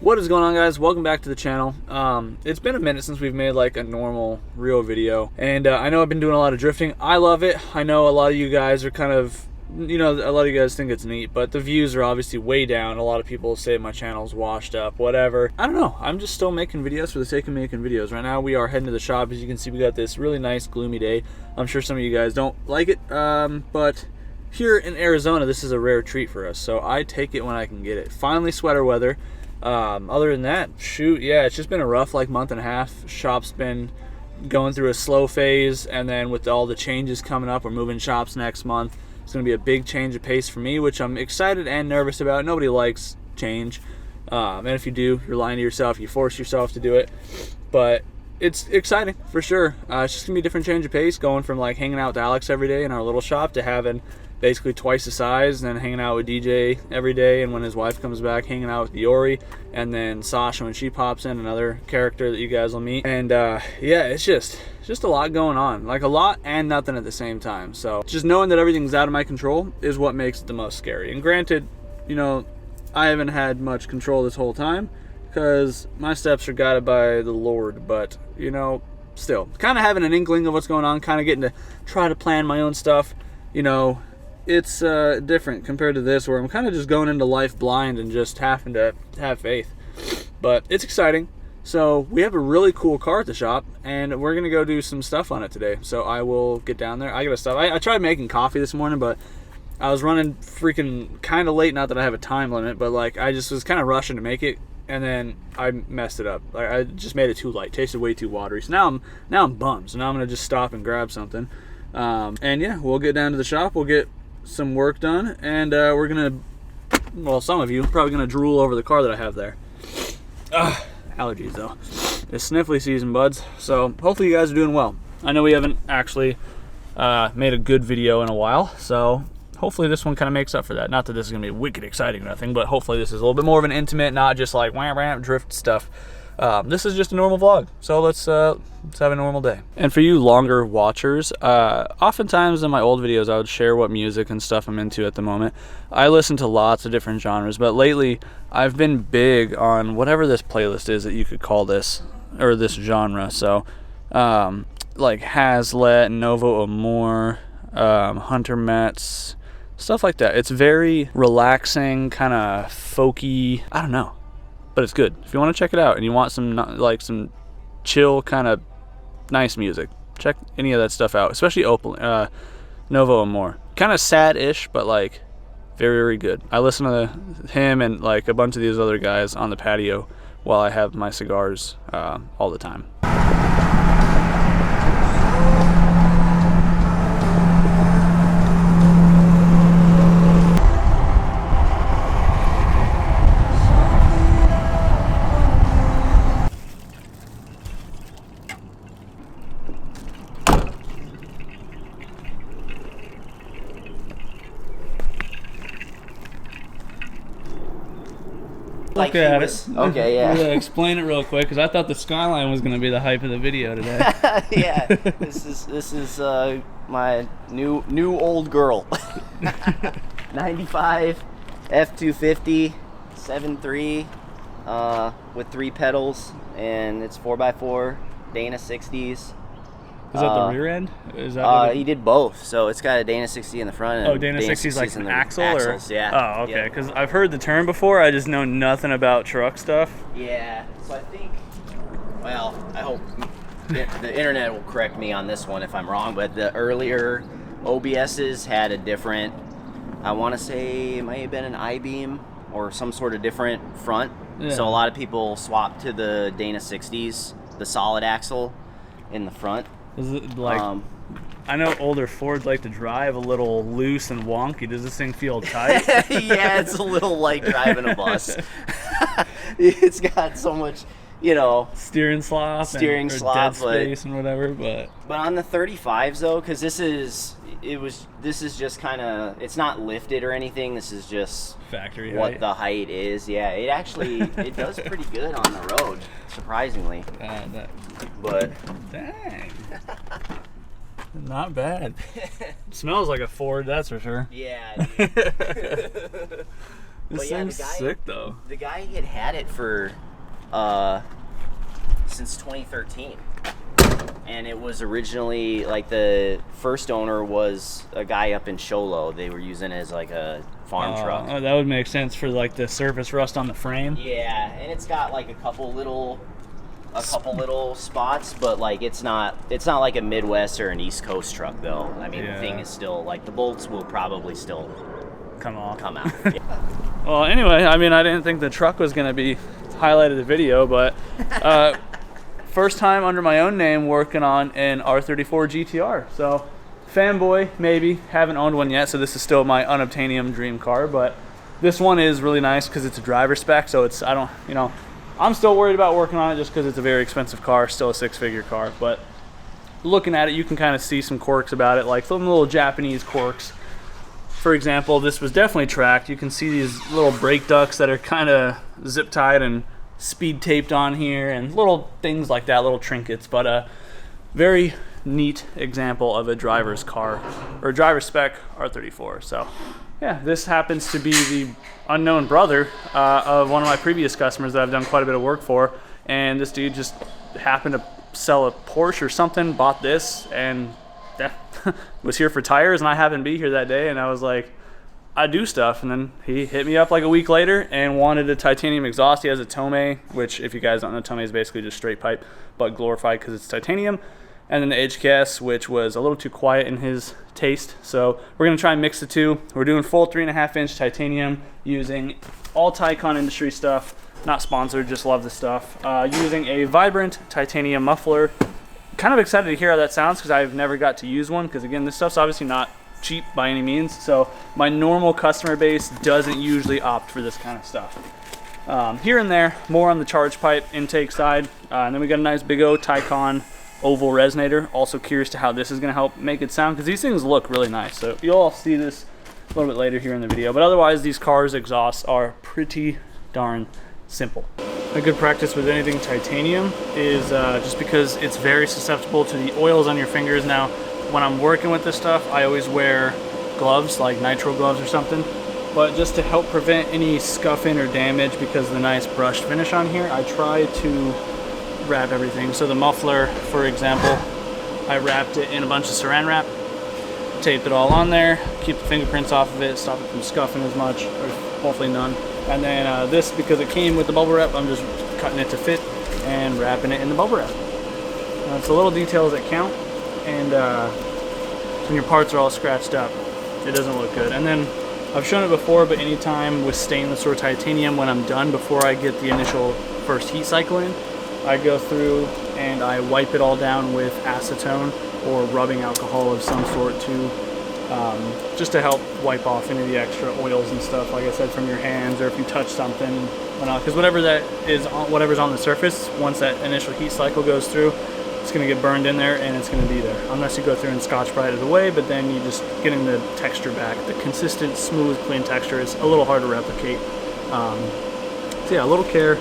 What is going on, guys? Welcome back to the channel. It's been a minute since we've made like a normal real video, and I know I've been doing a lot of drifting. I love it. I know a lot of you guys are kind of, you know, a lot of you guys think it's neat, but the views are obviously way down. A lot of people say my channel's washed up, whatever. I don't know. I'm just still making videos for the sake of making videos. Right now we are heading to the shop. As you can see, we got this really nice gloomy day. I'm sure some of you guys don't like it, but here in Arizona, this is a rare treat for us, so I take it when I can get it. Finally sweater weather. Other than that, shoot, yeah, it's just been a rough like month and a half. Shop's been going through a slow phase, and then with all the changes coming up, we're moving shops next month. It's going to be a big change of pace for me, which I'm excited and nervous about. Nobody likes change, and if you do, you're lying to yourself. You force yourself to do it, but it's exciting for sure. It's just going to be a different change of pace, going from like hanging out with Alex every day in our little shop to having basically twice the size, and then hanging out with DJ every day, and when his wife comes back, hanging out with Diori, and then Sasha when she pops in, another character that you guys will meet. And yeah, it's just a lot going on, like a lot and nothing at the same time. So just knowing that everything's out of my control is what makes it the most scary. And granted, you know, I haven't had much control this whole time because my steps are guided by the Lord, but you know, still kind of having an inkling of what's going on, kind of getting to try to plan my own stuff, you know. It's different compared to this, where I'm kind of just going into life blind and just having to have faith. But it's exciting. So we have a really cool car at the shop, and we're gonna go do some stuff on it today. So I will get down there. I gotta stop. I tried making coffee this morning, but I was running freaking kind of late. Not that I have a time limit, but like I just was kind of rushing to make it, and then I messed it up. Like I just made it too light. Tasted way too watery. So now I'm bummed. So now I'm gonna just stop and grab something. And yeah, we'll get down to the shop. We'll get some work done, and we're gonna, well, some of you are probably gonna drool over the car that I have there. Allergies though. It's sniffly season, buds. So hopefully you guys are doing well. I know we haven't actually made a good video in a while, so hopefully this one kind of makes up for that. Not that this is gonna be wicked exciting or nothing, but hopefully this is a little bit more of an intimate, not just like wham wham drift stuff. This is just a normal vlog, so let's have a normal day. And for you longer watchers, oftentimes in my old videos I would share what music and stuff I'm into at the moment. I listen to lots of different genres, but lately I've been big on whatever this playlist is that you could call this, or this genre. So like Hazlet, Novo Amor, Hunter Metz, stuff like that. It's very relaxing, kind of folky, I don't know, but it's good. If you want to check it out and you want some like some chill kind of nice music, check any of that stuff out, especially Novo Amor. Kind of sad-ish, but like very, very good. I listen to him and like a bunch of these other guys on the patio while I have my cigars all the time. Like okay, yeah. Explain it real quick, because I thought the Skyline was going to be the hype of the video today. Yeah, this is my new old girl. 95 F250 7.3 with 3 pedals, and it's 4x4 Dana 60s. Is that the rear end? Is that he did both, so it's got a Dana 60 in the front. And Dana 60 is like an axle? Axles, yeah. Oh, okay, because I've heard the term before. I just know nothing about truck stuff. Yeah, so I think, well, I hope the internet will correct me on this one if I'm wrong, but the earlier OBSs had a different, I want to say it might have been an I-beam or some sort of different front. Yeah. So a lot of people swapped to the Dana 60s, the solid axle in the front. Is it like, I know older Fords like to drive a little loose and wonky. Does this thing feel tight? Yeah, it's a little like driving a bus. It's got so much, you know, steering slop, dead space and whatever. But on the 35s though, because this is just kind of, it's not lifted or anything. This is just factory what height. The height is. Yeah, it does pretty good on the road, surprisingly. But dang. Not bad. Smells like a Ford, that's for sure. Yeah. This yeah, thing's sick though. The guy had it for since 2013. And it was originally, like, the first owner was a guy up in Sholo. They were using it as like a farm truck. Oh, that would make sense for like the surface rust on the frame. Yeah, and it's got like a couple little spots, but like it's not like a Midwest or an East Coast truck though. I mean, the thing is still like the bolts will probably still come out. Yeah. Well, anyway, I mean, I didn't think the truck was gonna be highlighted in the video, but first time under my own name working on an R34 GTR. So fanboy, maybe. Haven't owned one yet, so this is still my unobtainium dream car, but this one is really nice because it's a driver spec, so it's, I'm still worried about working on it just because it's a very expensive car, still a 6-figure car, but looking at it, you can kind of see some quirks about it, like some little Japanese quirks. For example, this was definitely tracked. You can see these little brake ducts that are kind of zip tied and speed taped on here, and little things like that, little trinkets, but a very neat example of a driver's car, or driver spec R34. So yeah, this happens to be the unknown brother of one of my previous customers that I've done quite a bit of work for, and this dude just happened to sell a Porsche or something, bought this, and was here for tires, and I happened to be here that day, and I was like, I do stuff. And then he hit me up like a week later and wanted a titanium exhaust. He has a Tomei, which if you guys don't know, Tomei is basically just straight pipe, but glorified because it's titanium. And then the HKS, which was a little too quiet in his taste. So we're gonna try and mix the two. We're doing full 3.5-inch titanium using all Tycon industry stuff. Not sponsored, just love the stuff. Using a Vibrant titanium muffler. Kind of excited to hear how that sounds because I've never got to use one, because again, this stuff's obviously not cheap by any means, so my normal customer base doesn't usually opt for this kind of stuff. Here and there, more on the charge pipe intake side, and then we got a nice big O Tycon oval resonator. Also curious to how this is going to help make it sound, because these things look really nice, so you'll all see this a little bit later here in the video, but otherwise these cars' exhausts are pretty darn simple. A good practice with anything titanium is just because it's very susceptible to the oils on your fingers. Now when I'm working with this stuff, I always wear gloves, like nitro gloves or something, but just to help prevent any scuffing or damage because of the nice brushed finish on here, I try to wrap everything. So the muffler, for example, I wrapped it in a bunch of saran wrap, taped it all on there, keep the fingerprints off of it, stop it from scuffing as much, or hopefully none. And then this, because it came with the bubble wrap, I'm just cutting it to fit and wrapping it in the bubble wrap. It's the little details that count, and when your parts are all scratched up, it doesn't look good. And then I've shown it before, but anytime with stainless or titanium, when I'm done, before I get the initial first heat cycle in, I go through and I wipe it all down with acetone or rubbing alcohol of some sort to just to help wipe off any of the extra oils and stuff, like I said, from your hands, or if you touch something, because whatever that is, whatever's on the surface, once that initial heat cycle goes through, it's going to get burned in there and it's going to be there, unless you go through and Scotch-Brite it away, but then you just getting the texture back. The consistent, smooth, clean texture is a little hard to replicate. So yeah, a little care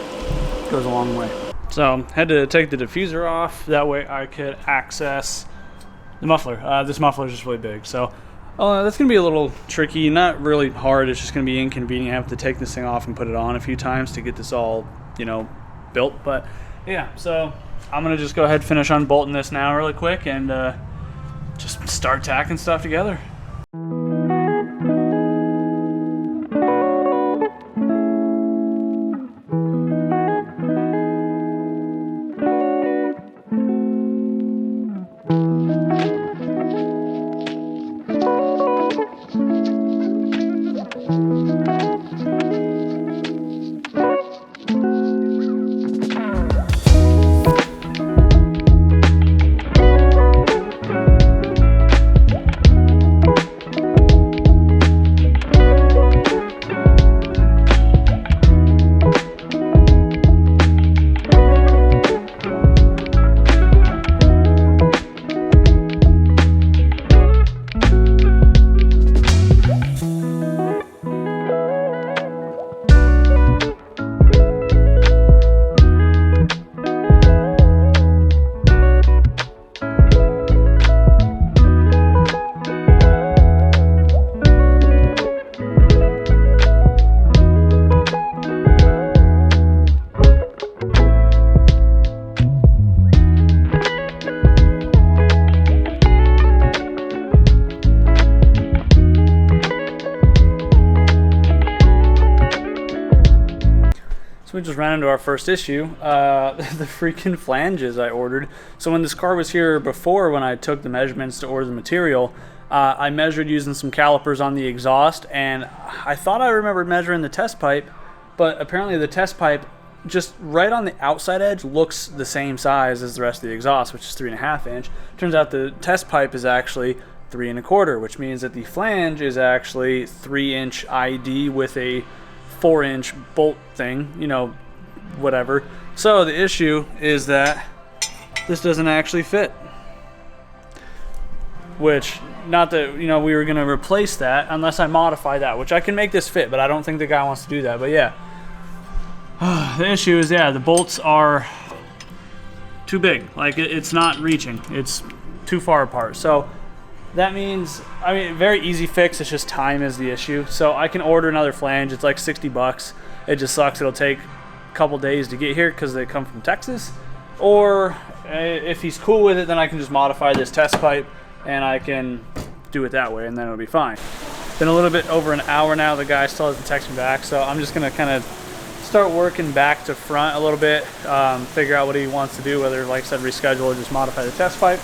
goes a long way. So had to take the diffuser off, that way I could access the muffler. This muffler is just really big, so that's going to be a little tricky, not really hard, it's just going to be inconvenient. I have to take this thing off and put it on a few times to get this all, built, but yeah, so I'm going to just go ahead and finish unbolting this now really quick and just start tacking stuff together. just ran into our first issue, the freaking flanges I ordered. So when this car was here before, when I took the measurements to order the material, I measured using some calipers on the exhaust, and I thought I remembered measuring the test pipe, but apparently the test pipe just right on the outside edge looks the same size as the rest of the exhaust, which is 3.5 inch. Turns out the test pipe is actually 3 1/4, which means that the flange is actually 3-inch ID with a 4-inch bolt thing, you know, whatever. So the issue is that this doesn't actually fit. Which, not that, you know, we were gonna replace that unless I modify that, which I can make this fit, but I don't think the guy wants to do that. But yeah, the issue is, yeah, the bolts are too big. Like, it's not reaching. It's too far apart. So that means, I mean, very easy fix. It's just time is the issue. So I can order another flange. It's like 60 bucks. It just sucks. It'll take a couple days to get here because they come from Texas. Or if he's cool with it, then I can just modify this test pipe and I can do it that way, and then it'll be fine. Been a little bit over an hour now. The guy still hasn't texted me back, so I'm just gonna kind of start working back to front a little bit, figure out what he wants to do, whether, like I said, reschedule or just modify the test pipe.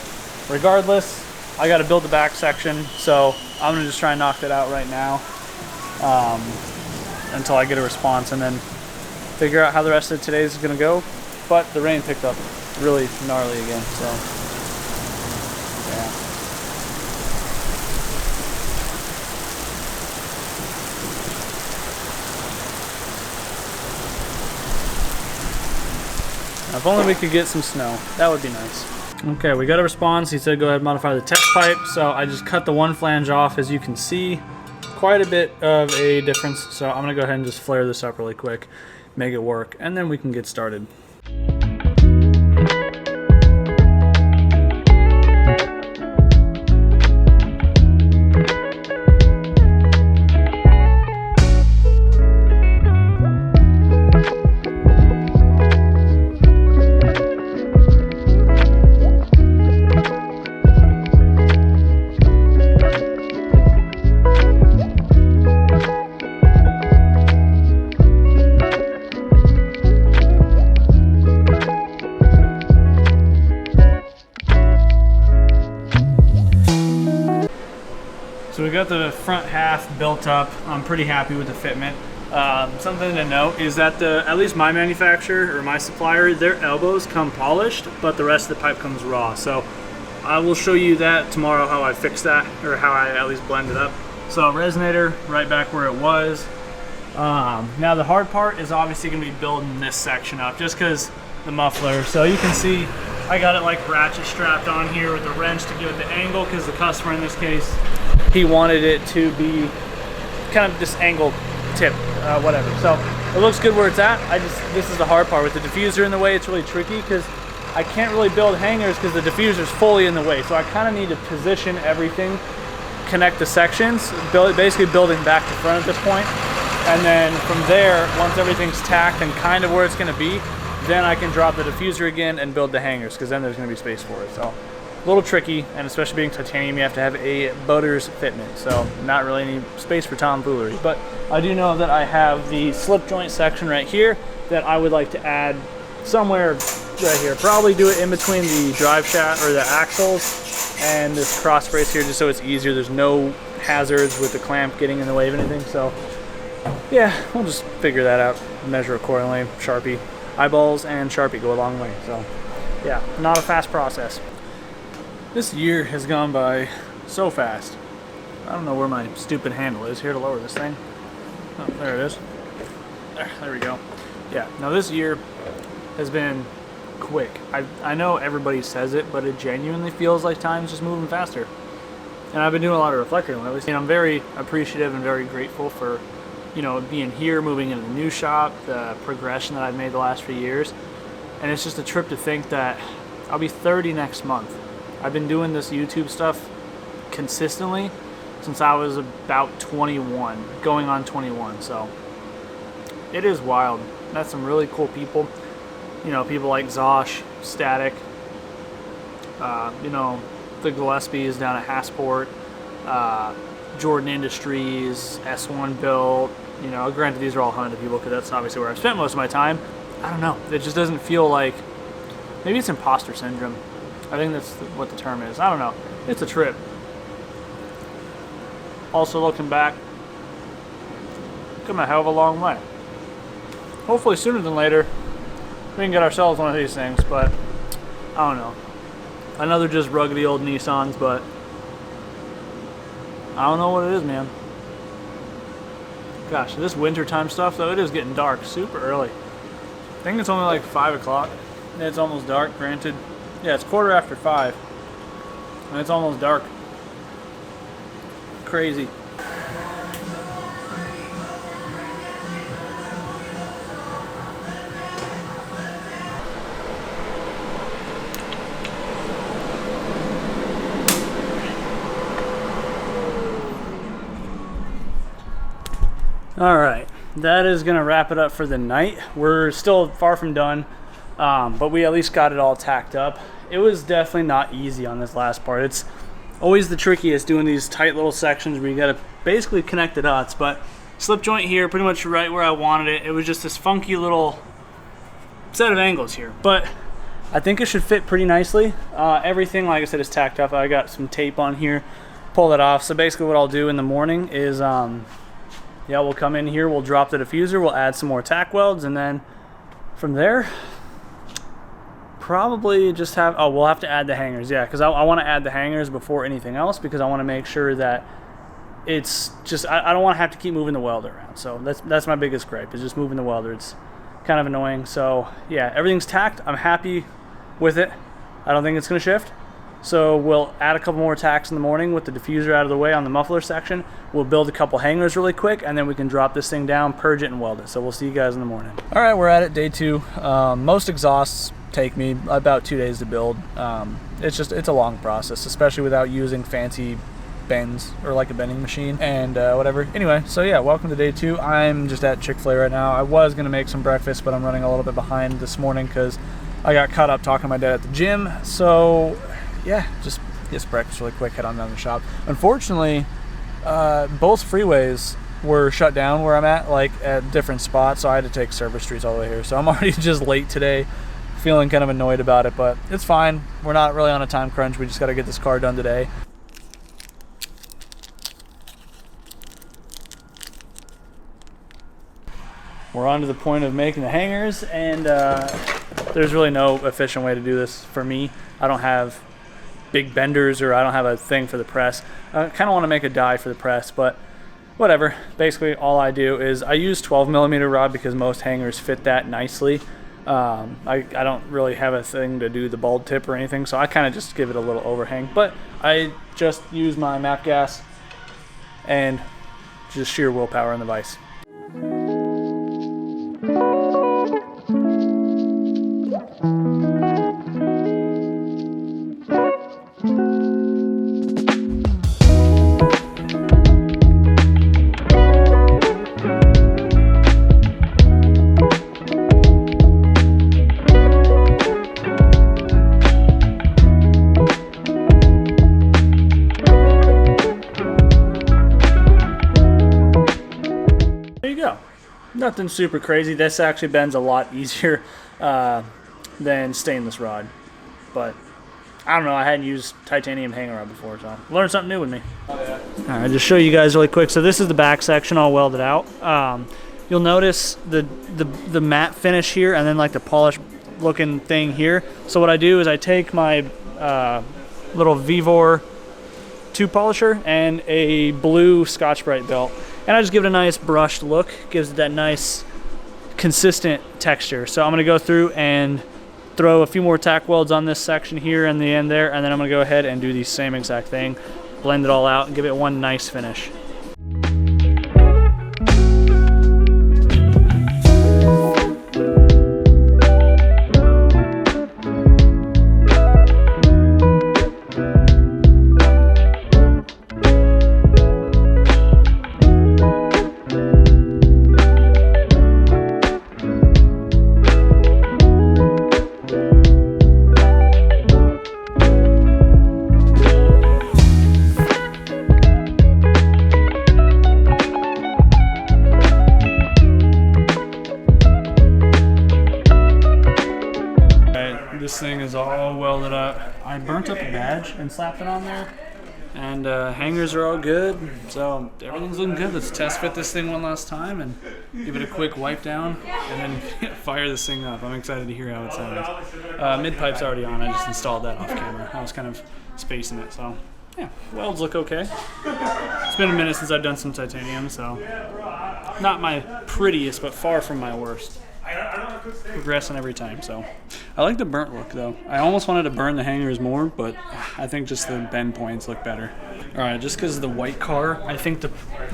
Regardless, I got to build the back section, so I'm gonna just try and knock that out right now until I get a response, and then figure out how the rest of today's is gonna go. But the rain picked up really gnarly again, so yeah. If only we could get some snow, that would be nice. Okay, we got a response. He said go ahead and modify the test pipe. So I just cut the one flange off. As you can see, quite a bit of a difference. So I'm gonna go ahead and just flare this up really quick, make it work, and then we can get started. So we got the front half built up. I'm pretty happy with the fitment. Something to note is that at least my manufacturer or my supplier, their elbows come polished, but the rest of the pipe comes raw. So I will show you that tomorrow, how I fix that, or how I at least blend it up. So resonator right back where it was. Now the hard part is obviously gonna be building this section up, just because the muffler. So you can see I got it like ratchet strapped on here with the wrench to give it the angle, because the customer in this case, he wanted it to be kind of this angle tip, whatever. So it looks good where it's at. This is the hard part with the diffuser in the way. It's really tricky because I can't really build hangers because the diffuser's fully in the way. So I kind of need to position everything, connect the sections, basically building back to front at this point. And then from there, once everything's tacked and kind of where it's going to be, then I can drop the diffuser again and build the hangers, because then there's going to be space for it. So a little tricky, and especially being titanium, you have to have a boater's fitment, so not really any space for tomfoolery. But I do know that I have the slip joint section right here that I would like to add somewhere right here. Probably do it in between the drive shaft or the axles and this cross brace here, just so it's easier. There's no hazards with the clamp getting in the way of anything. So yeah, we'll just figure that out, measure accordingly. Sharpie, eyeballs and Sharpie go a long way. So yeah, not a fast process. This year has gone by so fast. I don't know where my stupid handle is here to lower this thing. Oh, there it is. There we go. Yeah, now this year has been quick. I know everybody says it, but it genuinely feels like time's just moving faster. And I've been doing a lot of reflecting lately. And I'm very appreciative and very grateful for, you know, being here, moving into the new shop, the progression that I've made the last few years. And it's just a trip to think that I'll be 30 next month. I've been doing this YouTube stuff consistently since I was about 21, going on 21, so it is wild. Met some really cool people, you know, people like Zosh, Static, you know, the Gillespies down at Hassport, Jordan Industries, S1 built. You know, granted these are all Honda people because that's obviously where I've spent most of my time. I don't know. It just doesn't feel like, maybe it's imposter syndrome. I think that's what the term is. I don't know. It's a trip. Also looking back, come a hell of a long way. Hopefully sooner than later we can get ourselves one of these things, but I don't know. Another just ruggedy old Nissans, but I don't know what it is, man. Gosh, this wintertime stuff though, it is getting dark super early. I think it's only like 5 o'clock. It's almost dark, granted. Yeah, it's 5:15. And it's almost dark. Crazy. All right, that is gonna wrap it up for the night. We're still far from done, but we at least got it all tacked up. It was definitely not easy on this last part. It's always the trickiest doing these tight little sections where you gotta basically connect the dots, but slip joint here, pretty much right where I wanted it. It was just this funky little set of angles here, but I think it should fit pretty nicely. Everything, like I said, is tacked up. I got some tape on here, pull that off. So basically what I'll do in the morning is, yeah, we'll come in here, we'll drop the diffuser, we'll add some more tack welds, and then from there, probably just have, oh, we'll have to add the hangers, yeah, because I want to add the hangers before anything else, because I want to make sure that it's just, I don't want to have to keep moving the welder around. So that's my biggest gripe, is just moving the welder. It's kind of annoying. So yeah, everything's tacked. I'm happy with it. I don't think it's going to shift. So we'll add a couple more tacks in the morning with the diffuser out of the way on the muffler section. We'll build a couple hangers really quick, and then we can drop this thing down, purge it, and weld it. So we'll see you guys in the morning. All right, we're at it, day 2. Most exhausts take me about 2 days to build. It's a long process, especially without using fancy bends or like a bending machine and whatever. Anyway, so yeah, welcome to day 2. I'm just at Chick-fil-A right now. I was gonna make some breakfast, but I'm running a little bit behind this morning because I got caught up talking to my dad at the gym. So yeah, just get some breakfast really quick, head on down to the shop. Unfortunately, both freeways were shut down where I'm at, like at different spots, so I had to take service streets all the way here. So I'm already just late today, feeling kind of annoyed about it, but it's fine. We're not really on a time crunch. We just got to get this car done today. We're on to the point of making the hangers, and there's really no efficient way to do this for me. I don't have big benders, or I don't have a thing for the press. I kind of want to make a die for the press, but whatever. Basically all I do is I use 12mm rod because most hangers fit that nicely. I don't really have a thing to do the bald tip or anything, so I kind of just give it a little overhang, but I just use my map gas and just sheer willpower in the vise. Nothing super crazy. This actually bends a lot easier than stainless rod, but I don't know, I hadn't used titanium hanger rod before, so learned something new with me. Alright, just show you guys really quick. So this is the back section all welded out. You'll notice the matte finish here, and then like the polished looking thing here. So what I do is I take my little Vivor tube polisher and a blue Scotch-Brite belt, and I just give it a nice brushed look. Gives it that nice consistent texture. So I'm going to go through and throw a few more tack welds on this section here and the end there, and then I'm going to go ahead and do the same exact thing, blend it all out, and give it one nice finish. I burnt up a badge and slapped it on there. And hangers are all good, so everything's looking good. Let's test fit this thing one last time and give it a quick wipe down and then fire this thing up. I'm excited to hear how it sounds. Mid-pipe's already on. I just installed that off camera. I was kind of spacing it, so yeah, welds look okay. It's been a minute since I've done some titanium, so not my prettiest, but far from my worst. Progressing every time, so I like the burnt look though. I almost wanted to burn the hangers more, but I think just the bend points look better. All right, just because of the white car, I think the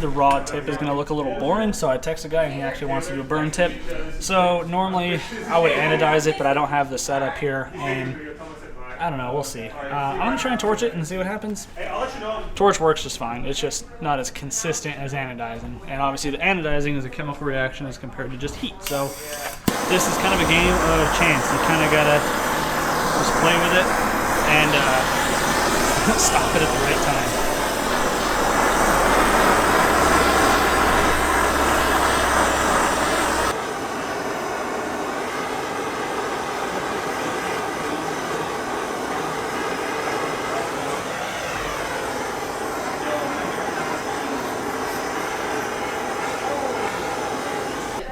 raw tip is going to look a little boring, so I text a guy and he actually wants to do a burn tip. So normally I would anodize it, but I don't have the setup here, and I don't know, we'll see. I'm going to try and torch it and see what happens. Torch works just fine. It's just not as consistent as anodizing. And obviously the anodizing is a chemical reaction as compared to just heat. So this is kind of a game of chance. You kind of got to just play with it and stop it at the right time.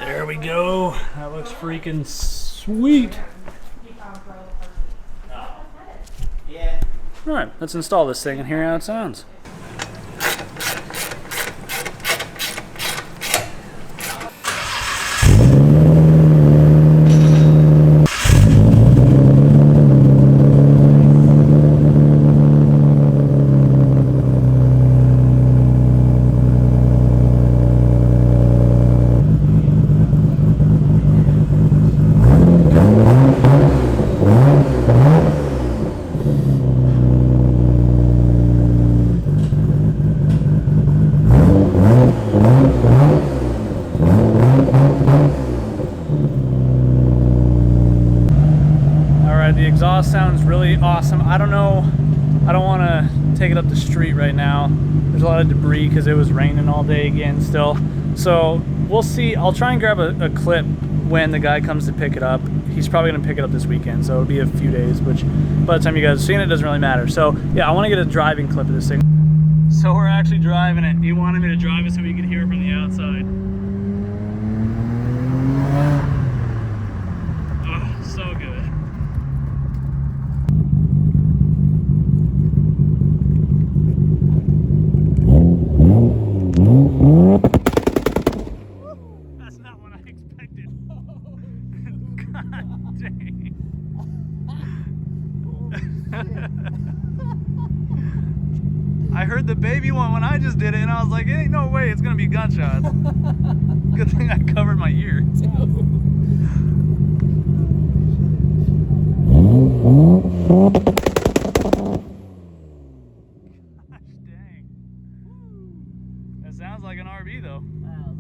There we go. That looks freaking sweet. Yeah. All right, let's install this thing and hear how it sounds. The exhaust sounds really awesome. I don't know, I don't want to take it up the street right now. There's a lot of debris because it was raining all day again still. So we'll see. I'll try and grab a clip when the guy comes to pick it up. He's probably going to pick it up this weekend, so it'll be a few days, which by the time you guys are seeing it, doesn't really matter. So yeah, I want to get a driving clip of this thing. So we're actually driving it. He wanted me to drive it so we could hear it from the outside. Oh, so good. That's not what I expected. God dang. I heard the baby one when I just did it, and I was like, ain't no way it's gonna be gunshots. Good thing I covered my ear. Gosh dang. That sounds like an RV though. Wow.